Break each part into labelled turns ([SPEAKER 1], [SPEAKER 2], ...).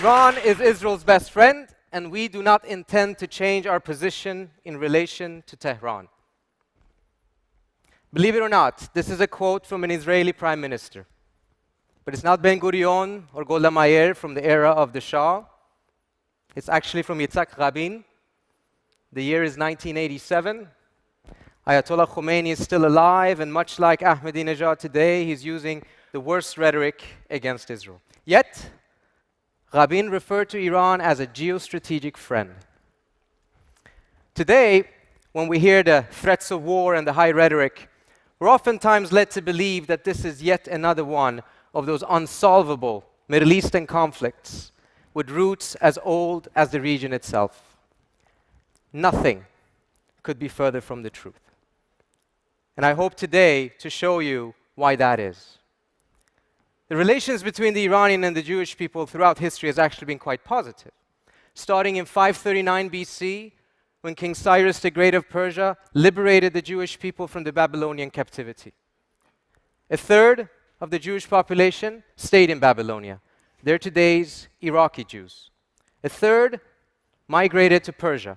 [SPEAKER 1] Iran is Israel's best friend, and we do not intend to change our position in relation to Tehran. Believe it or not, this is a quote from an Israeli prime minister. But it's not Ben Gurion or Golda Meir from the era of the Shah. It's actually from Yitzhak Rabin. The year is 1987. Ayatollah Khomeini is still alive, and much like Ahmadinejad today, he's using the worst rhetoric against Israel. Yet, Rabin referred to Iran as a geostrategic friend. Today, when we hear the threats of war and the high rhetoric, we're oftentimes led to believe that this is yet another one of those unsolvable Middle Eastern conflicts with roots as old as the region itself. Nothing could be further from the truth. And I hope today to show you why that is. The relations between the Iranian and the Jewish people throughout history has actually been quite positive. Starting in 539 BC, when King Cyrus the Great of Persia liberated the Jewish people from the Babylonian captivity. A third of the Jewish population stayed in Babylonia. They're today's Iraqi Jews. A third migrated to Persia.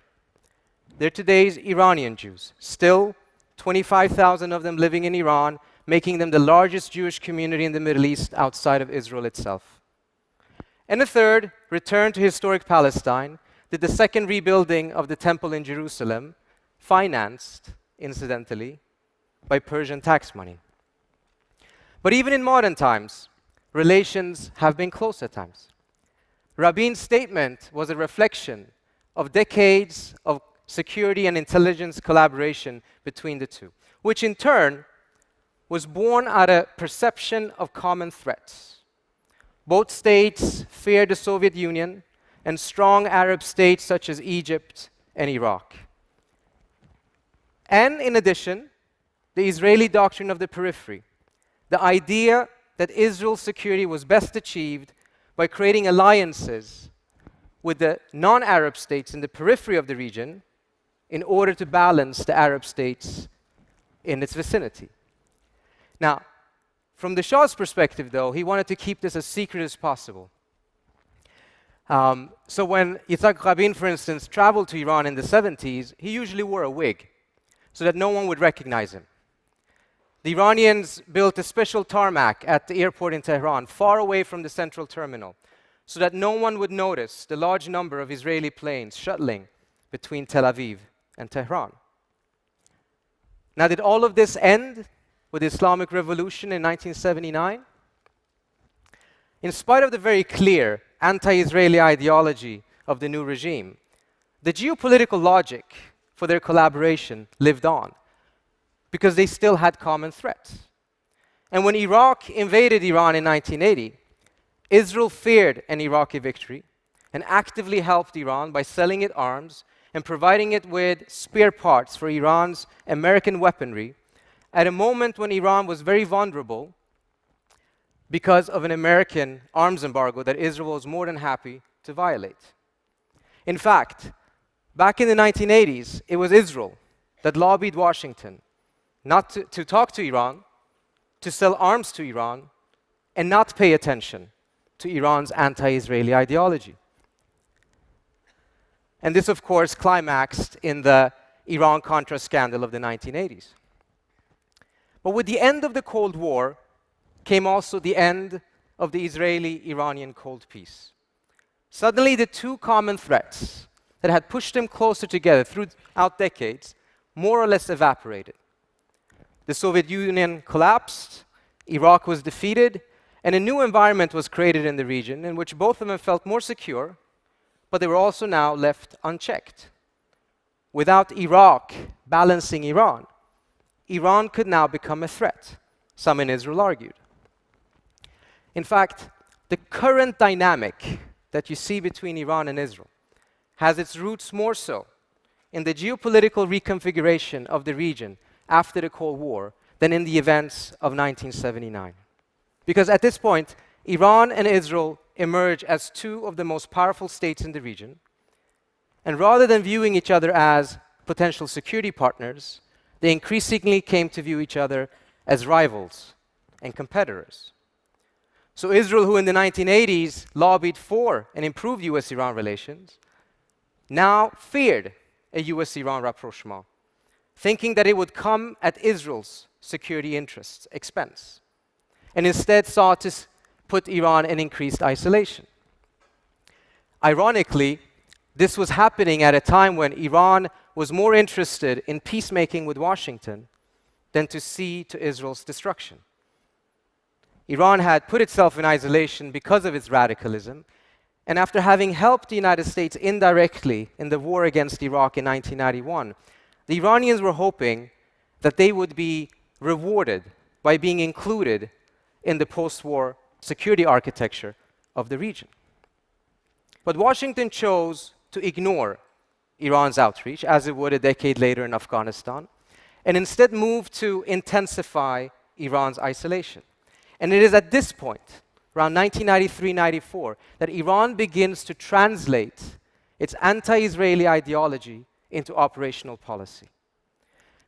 [SPEAKER 1] They're today's Iranian Jews. Still, 25,000 of them living in Iran, making them the largest Jewish community in the Middle East outside of Israel itself. And a third returned to historic Palestine, did the second rebuilding of the temple in Jerusalem, financed, incidentally, by Persian tax money. But even in modern times, relations have been close at times. Rabin's statement was a reflection of decades of security and intelligence collaboration between the two, which in turn was born out of perception of common threats. Both states feared the Soviet Union and strong Arab states such as Egypt and Iraq. And in addition, the Israeli doctrine of the periphery, the idea that Israel's security was best achieved by creating alliances with the non-Arab states in the periphery of the region in order to balance the Arab states in its vicinity. Now, from the Shah's perspective, though, he wanted to keep this as secret as possible. So when Yitzhak Rabin, for instance, traveled to Iran in the 70s, he usually wore a wig so that no one would recognize him. The Iranians built a special tarmac at the airport in Tehran, far away from the central terminal, so that no one would notice the large number of Israeli planes shuttling between Tel Aviv and Tehran. Now, did all of this end with the Islamic Revolution in 1979? In spite of the very clear anti-Israeli ideology of the new regime, the geopolitical logic for their collaboration lived on because they still had common threats. And when Iraq invaded Iran in 1980, Israel feared an Iraqi victory and actively helped Iran by selling it arms and providing it with spare parts for Iran's American weaponry at a moment when Iran was very vulnerable because of an American arms embargo that Israel was more than happy to violate. In fact, back in the 1980s, it was Israel that lobbied Washington not to talk to Iran, to sell arms to Iran, and not pay attention to Iran's anti-Israeli ideology. And this, of course, climaxed in the Iran-Contra scandal of the 1980s. But with the end of the Cold War came also the end of the Israeli-Iranian Cold Peace. Suddenly, the two common threats that had pushed them closer together throughout decades more or less evaporated. The Soviet Union collapsed, Iraq was defeated, and a new environment was created in the region in which both of them felt more secure, but they were also now left unchecked. Without Iraq balancing Iran, Iran could now become a threat, some in Israel argued. In fact, the current dynamic that you see between Iran and Israel has its roots more so in the geopolitical reconfiguration of the region after the Cold War than in the events of 1979. Because at this point, Iran and Israel emerge as two of the most powerful states in the region, and rather than viewing each other as potential security partners, they increasingly came to view each other as rivals and competitors. So Israel, who in the 1980s lobbied for and improved US-Iran relations, now feared a US-Iran rapprochement, thinking that it would come at Israel's security interests' expense, and instead sought to put Iran in increased isolation. Ironically, this was happening at a time when Iran was more interested in peacemaking with Washington than to see to Israel's destruction. Iran had put itself in isolation because of its radicalism, and after having helped the United States indirectly in the war against Iraq in 1991, the Iranians were hoping that they would be rewarded by being included in the post-war security architecture of the region. But Washington chose to ignore Iran's outreach, as it would a decade later in Afghanistan, and instead move to intensify Iran's isolation. And it is at this point, around 1993-94, that Iran begins to translate its anti-Israeli ideology into operational policy.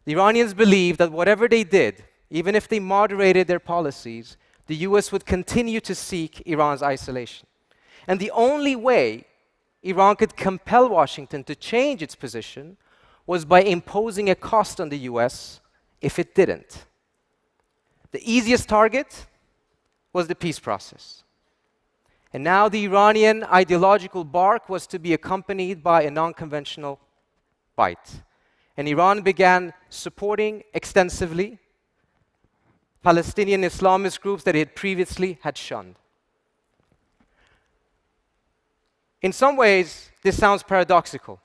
[SPEAKER 1] The Iranians believed that whatever they did, even if they moderated their policies, the US would continue to seek Iran's isolation. And the only way Iran could compel Washington to change its position was by imposing a cost on the US if it didn't. The easiest target was the peace process. And now the Iranian ideological bark was to be accompanied by a non-conventional bite. And Iran began supporting extensively Palestinian Islamist groups that it previously had shunned. In some ways, this sounds paradoxical,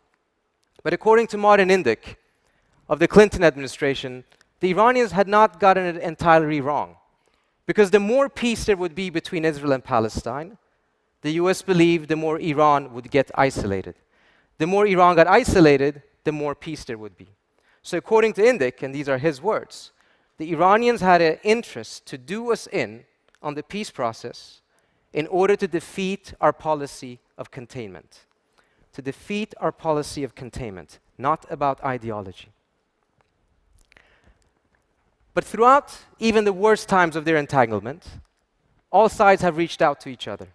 [SPEAKER 1] but according to Martin Indyk of the Clinton administration, the Iranians had not gotten it entirely wrong, because the more peace there would be between Israel and Palestine, the US believed the more Iran would get isolated. The more Iran got isolated, the more peace there would be. So according to Indyk, and these are his words, the Iranians had an interest to do us in on the peace process in order to defeat our policy of containment. To defeat our policy of containment, not about ideology. But throughout even the worst times of their entanglement, all sides have reached out to each other.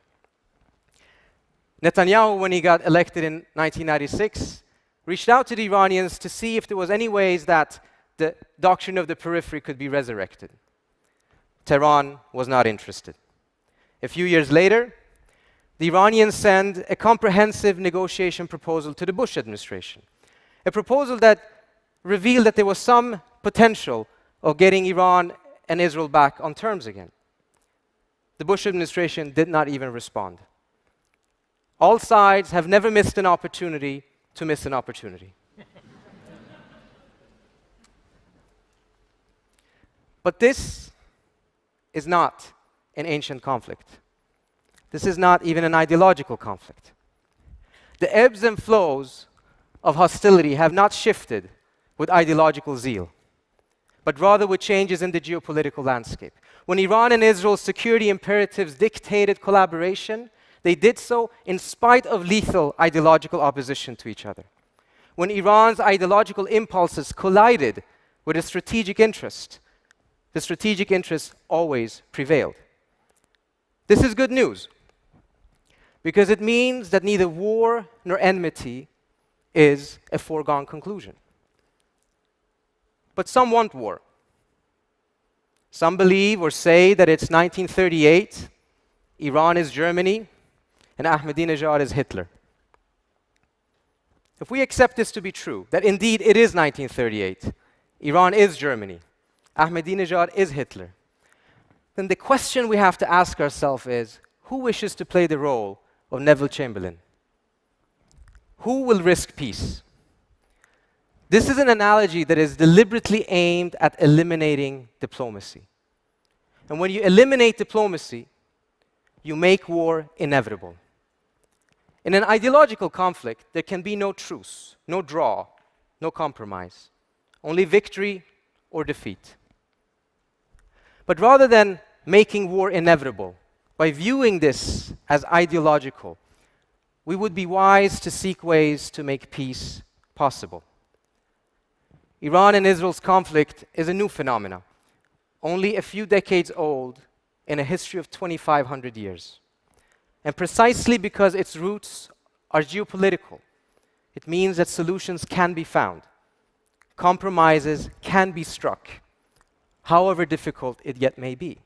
[SPEAKER 1] Netanyahu, when he got elected in 1996, reached out to the Iranians to see if there was any ways that the doctrine of the periphery could be resurrected. Tehran was not interested. A few years later, the Iranians sent a comprehensive negotiation proposal to the Bush administration, a proposal that revealed that there was some potential of getting Iran and Israel back on terms again. The Bush administration did not even respond. All sides have never missed an opportunity to miss an opportunity. But this is not an ancient conflict. This is not even an ideological conflict. The ebbs and flows of hostility have not shifted with ideological zeal, but rather with changes in the geopolitical landscape. When Iran and Israel's security imperatives dictated collaboration, they did so in spite of lethal ideological opposition to each other. When Iran's ideological impulses collided with a strategic interest, the strategic interest always prevailed. This is good news, because it means that neither war nor enmity is a foregone conclusion. But some want war. Some believe or say that it's 1938, Iran is Germany, and Ahmadinejad is Hitler. If we accept this to be true, that indeed it is 1938, Iran is Germany, Ahmadinejad is Hitler, then the question we have to ask ourselves is, who wishes to play the role of Neville Chamberlain? Who will risk peace? This is an analogy that is deliberately aimed at eliminating diplomacy. And when you eliminate diplomacy, you make war inevitable. In an ideological conflict, there can be no truce, no draw, no compromise, only victory or defeat. But rather than making war inevitable, by viewing this as ideological, we would be wise to seek ways to make peace possible. Iran and Israel's conflict is a new phenomenon, only a few decades old in a history of 2,500 years. And precisely because its roots are geopolitical, it means that solutions can be found, compromises can be struck, however difficult it yet may be.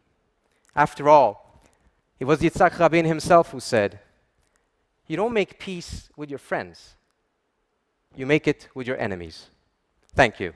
[SPEAKER 1] After all, it was Yitzhak Rabin himself who said, "You don't make peace with your friends, you make it with your enemies." Thank you.